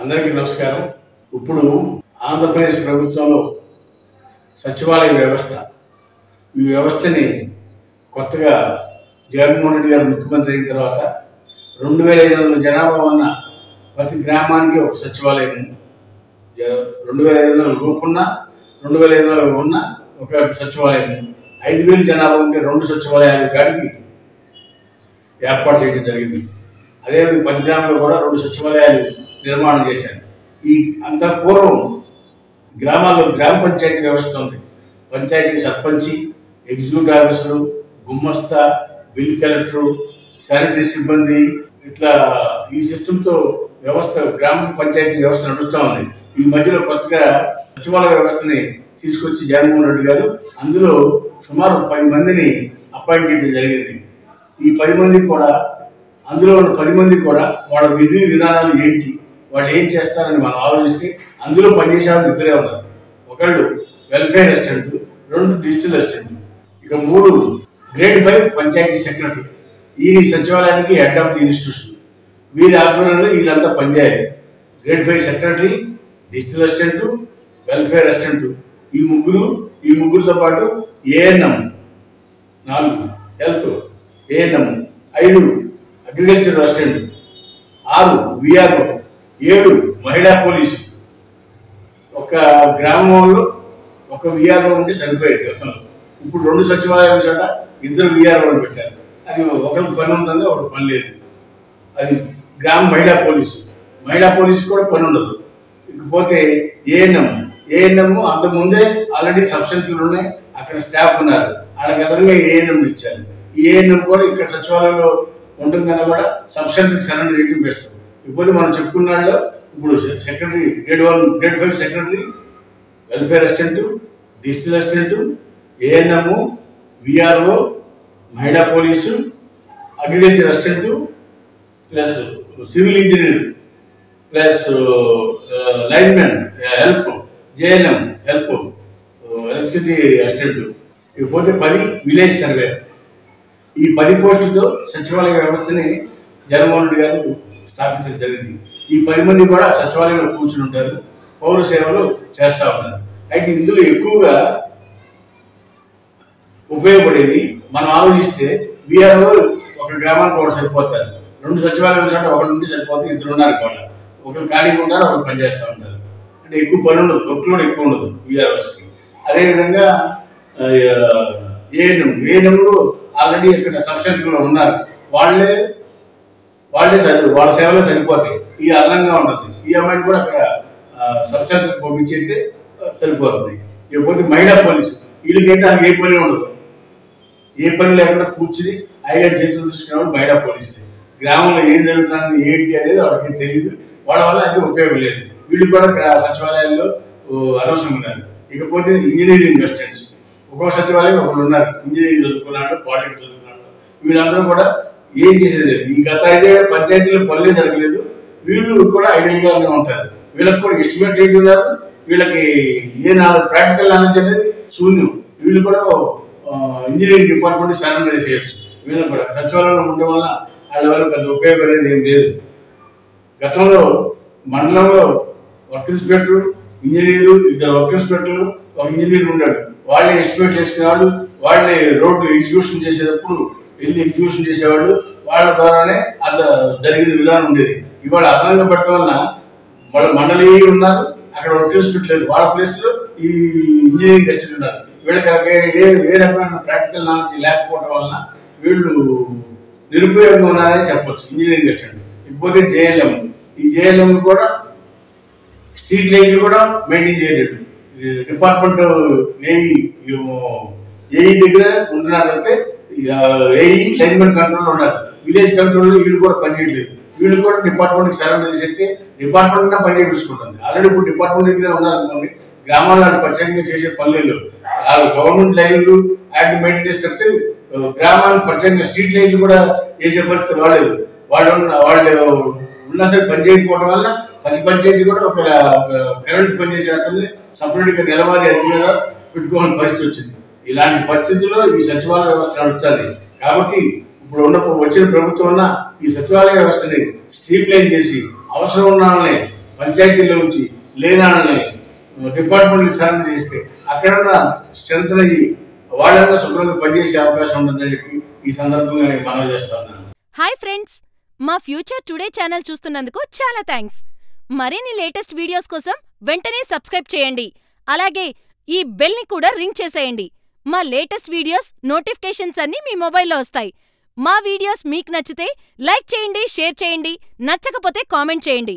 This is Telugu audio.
అందరికీ నమస్కారం. ఇప్పుడు ఆంధ్రప్రదేశ్ ప్రభుత్వంలో సచివాలయ వ్యవస్థ ఈ వ్యవస్థని కొత్తగా జగన్మోహన్ రెడ్డి గారు ముఖ్యమంత్రి అయిన తర్వాత 2500 జనాభా ఉన్న ప్రతి గ్రామానికి ఒక సచివాలయం, 2500 లోపున్న 2500 ఉన్న ఒక సచివాలయం, 5000 జనాభా ఉంటే 2 సచివాలయాల కాడికి ఏర్పాటు చేయడం జరిగింది. అదేవిధంగా 10 గ్రామాల్లో కూడా 2 సచివాలయాలు నిర్మాణం చేశారు. ఈ అంత పూర్వం గ్రామాల్లో గ్రామ పంచాయతీ వ్యవస్థ ఉంది. పంచాయతీ సర్పంచి, ఎగ్జిక్యూటివ్ ఆఫీసరు, గుమ్మస్తా, బిల్ కలెక్టరు, శానిటరీ సిబ్బంది, ఇట్లా ఈ సిస్టంతో వ్యవస్థ గ్రామ పంచాయతీ వ్యవస్థ నడుస్తూ ఉంది. ఈ మధ్యలో కొత్తగా సచివాలయ వ్యవస్థని తీసుకొచ్చి జగన్మోహన్ రెడ్డి గారు అందులో సుమారు 10 మందిని అపాయింట్ చేయడం జరిగింది. ఈ 10 మందికి కూడా అందులో ఉన్న 10 మందికి కూడా వాళ్ళ విధి విధానాలు ఏంటి, వాళ్ళు ఏం చేస్తారని మనం ఆలోచిస్తే అందులో పనిచేసే వాళ్ళు 2 ఉన్నారు. ఒకళ్ళు వెల్ఫేర్ అసిస్టెంట్, 2 డిజిటల్ అసిస్టెంట్, ఇక 3 గ్రేడ్ 5 పంచాయతీ సెక్రటరీ. ఈ సచివాలయానికి హెడ్ ఆఫ్ ది ఇన్స్టిట్యూషన్. వీరి ఆధ్వర్యంలో వీళ్ళంతా పనిచేయాలి. Grade 5 secretary, digital assistant, welfare assistant, ఈ ముగ్గురుతో పాటు ANM 4, health ANM 5, agriculture assistant 6, VRO 7, మహిళా పోలీసు. ఒక గ్రామంలో ఒక విఆర్ఓ ఉంటే సరిపోయేది గతంలో. ఇప్పుడు 2 సచివాలయాల చోట 2 విఆర్ఓలు పెట్టారు. అది ఒకరికి పని ఉంటుంది, ఒకరికి పని లేదు. అది గ్రామ మహిళా పోలీసు కూడా పని ఉండదు. ఇకపోతే ఏఎన్ఎం అంతకుముందే ఆల్రెడీ సబ్సిడీలు ఉన్నాయి, అక్కడ స్టాఫ్ ఉన్నారు, వాళ్ళకి ఎదురుగా ఏఎన్ఎం ఇచ్చారు. ఈ ఏఎన్ఎం కూడా ఇక్కడ సచివాలయంలో ఉంటుందని కూడా సబ్సిడీకి సరెండర్ చేయడం బెస్ట్. ఇప్పుడు మనం చెప్పుకున్న వాళ్ళు ఇప్పుడు secretary grade 5 secretary, welfare assistant, digital assistant, ANM, VRO, మహిళా police, agriculture assistant, plus civil engineer, plus linemen help, JLM help, electricity assistant, ఇకపోతే 10 విలేజ్ సర్వే. ఈ 10 పోస్టులతో సచివాలయ వ్యవస్థని జగన్మోహన్ రెడ్డి గారు స్థాపించడం జరిగింది. ఈ 10 మంది కూడా సచివాలయంలో కూర్చుని ఉంటారు, పౌర సేవలు చేస్తూ ఉంటారు. అయితే ఇందులో ఎక్కువగా ఉపయోగపడేది మనం ఆలోచిస్తే విఆర్ఓ ఒక గ్రామానికి ఒకటి సరిపోతారు, 2 సచివాలయం చోట ఒకటి నుండి సరిపోతే 2 ఉన్నారు కూడా, ఒకరు ఖాళీగా ఉంటారు, ఒకరు పనిచేస్తూ ఉంటారు. అంటే ఎక్కువ పని ఉండదు, వర్క్లోడ్ ఎక్కువ ఉండదు విఆర్ఓస్కి. అదేవిధంగా ఏఎన్ఎంలో ఆల్రెడీ ఇక్కడ సబ్సెంటర్లో ఉన్నారు, వాళ్ళే వాళ్ళ సేవలో సరిపోతాయి. ఈ అదనంగా ఉంటుంది. ఈ అమ్మాయిని కూడా అక్కడ సబ్సెంటర్కి పంపించేస్తే సరిపోతుంది. ఇకపోతే మహిళా పోలీసు, వీళ్ళకైతే ఆమె ఏ పని ఉండదు, ఏ పని లేకుండా కూర్చుని ఐగా చేతులు తీసుకున్నప్పుడు మహిళా పోలీసులు గ్రామంలో ఏం జరుగుతుంది ఏంటి అనేది వాళ్ళకి తెలియదు, వాళ్ళ వల్ల అయితే ఉపయోగం లేదు. వీళ్ళు కూడా సచివాలయాల్లో అనవసరం ఉన్నారు. ఇకపోతే ఇంజనీరింగ్ అసిస్టెంట్స్, ఒక్కొక్క సచివాలయం ఒకళ్ళు ఉన్నారు, ఇంజనీరింగ్ చదువుకున్నాడు, పాలిటెక్నిక్ చదువుకున్నాడు. వీళ్ళందరూ కూడా ఏం చేసేది లేదు. ఈ గత 5 ఏళ్ళ పంచాయతీలో పనులే జరగలేదు. వీళ్ళు కూడా ఐడియల్గానే ఉంటారు. వీళ్ళకి కూడా ఎస్టిమేట్ రేట్ ఉన్నారు, వీళ్ళకి ప్రాక్టికల్ నాలెడ్జ్ అనేది శూన్యం. వీళ్ళు కూడా ఇంజనీరింగ్ డిపార్ట్మెంట్ సరెండర్ చేసేయచ్చు. వీళ్ళు కూడా సచివాలయంలో ఉండడం వల్ల వాళ్ళ వల్ల పెద్ద ఉపయోగం అనేది ఏం లేదు. గతంలో మండలంలో వర్క్ ఇన్స్పెక్టర్, ఇంజనీరు, 2 వర్క్ ఇన్స్పెక్టర్లు, ఒక ఇంజనీర్ ఉన్నాడు. వాళ్ళే ఎస్టిమేట్ చేసుకునేవాళ్ళు, వాళ్ళే రోడ్లు ఎగ్జిక్యూషన్ చేసేటప్పుడు వెళ్ళి ఎగ్జిక్యూషన్ చేసేవాళ్ళు. వాళ్ళ ద్వారానే అది జరిగిన విధానం ఉండేది. ఇవాళ అదనంగా పెట్టడం వలన వాళ్ళ మండలి ఉన్నారు, అక్కడ వర్క్ ఇన్స్పెక్టర్ లేదు, వాళ్ళ ప్లేస్లో ఈ ఇంజనీరింగ్ అసిస్టెంట్ ఉన్నారు. వీళ్ళకి ఏ రకమైన ప్రాక్టికల్ నాలెడ్జ్ లేకపోవడం వలన వీళ్ళు నిరుపయోగంగా ఉన్నారని చెప్పచ్చు ఇంజనీరింగ్ అసిస్టెంట్. ఇకపోతే జేఎల్ఎం, ఈ జేఎల్ఎం కూడా స్ట్రీట్ లైట్లు కూడా మెయింటైన్ చేయలేదు. డిపార్ట్మెంట్ ఏఈ దగ్గర ఉంటున్నారంటే ఏఈ లైన్మెన్ కంట్రోల్ ఉన్నారు, విలేజ్ కంట్రోల్లో వీళ్ళు కూడా పనిచేయట్లేదు. వీళ్ళు కూడా డిపార్ట్మెంట్కి సరెండర్ చేస్తే డిపార్ట్మెంట్ పని చేయించుకుంటుంది. ఆల్రెడీ ఇప్పుడు డిపార్ట్మెంట్ దగ్గర ఉన్నారనుకోండి, గ్రామాల్లో ప్రత్యేకంగా చేసే పనులు గవర్నమెంట్ లైన్లు యాక్ట్ మెయింటైన్ చేస్తే గ్రామానికి ప్రత్యేకంగా స్ట్రీట్ లైట్లు కూడా చేసే పరిస్థితి రాలేదు. వాళ్ళు ఉన్నా సరే పని చేయకపోవడం వల్ల 10 పంచాయతీ కూడా ఒక కరెంట్ పనిచేసే అతన్ని సపరేట్గా నెలవారీ అతి మీద పెట్టుకోవాలని పరిస్థితి వచ్చింది. ఇలాంటి పరిస్థితుల్లో ఈ సచివాలయ వ్యవస్థ నడుస్తుంది. కాబట్టి ఇప్పుడు వచ్చిన ప్రభుత్వం ఈ సచివాలయ వ్యవస్థని స్ట్రీమ్ లైన్ చేసి అవసరం ఉన్న వాళ్ళని పంచాయతీల్లో ఉంచి లేనాళ్ళని డిపార్ట్మెంట్కి సరెండర్ చేస్తే అక్కడన్నా స్ట్రెంత్ అయ్యి వాళ్ళన్నా శుభ్రంగా పనిచేసే అవకాశం ఉంటుందని చెప్పి ఈ సందర్భంగా నేను మనవి చేస్తాను. హాయ్ ఫ్రెండ్స్, మా ఫ్యూచర్ టుడే ఛానల్ చూస్తున్నందుకు చాలా థ్యాంక్స్. మరిన్ని లేటెస్ట్ వీడియోస్ కోసం వెంటనే సబ్స్క్రైబ్ చేయండి. అలాగే ఈ బెల్ ని కూడా రింగ్ చేసేయండి. మా లేటెస్ట్ వీడియోస్ నోటిఫికేషన్స్ అన్నీ మీ మొబైల్లో వస్తాయి. మా వీడియోస్ మీకు నచ్చితే లైక్ చేయండి, షేర్ చేయండి, నచ్చకపోతే కామెంట్ చేయండి.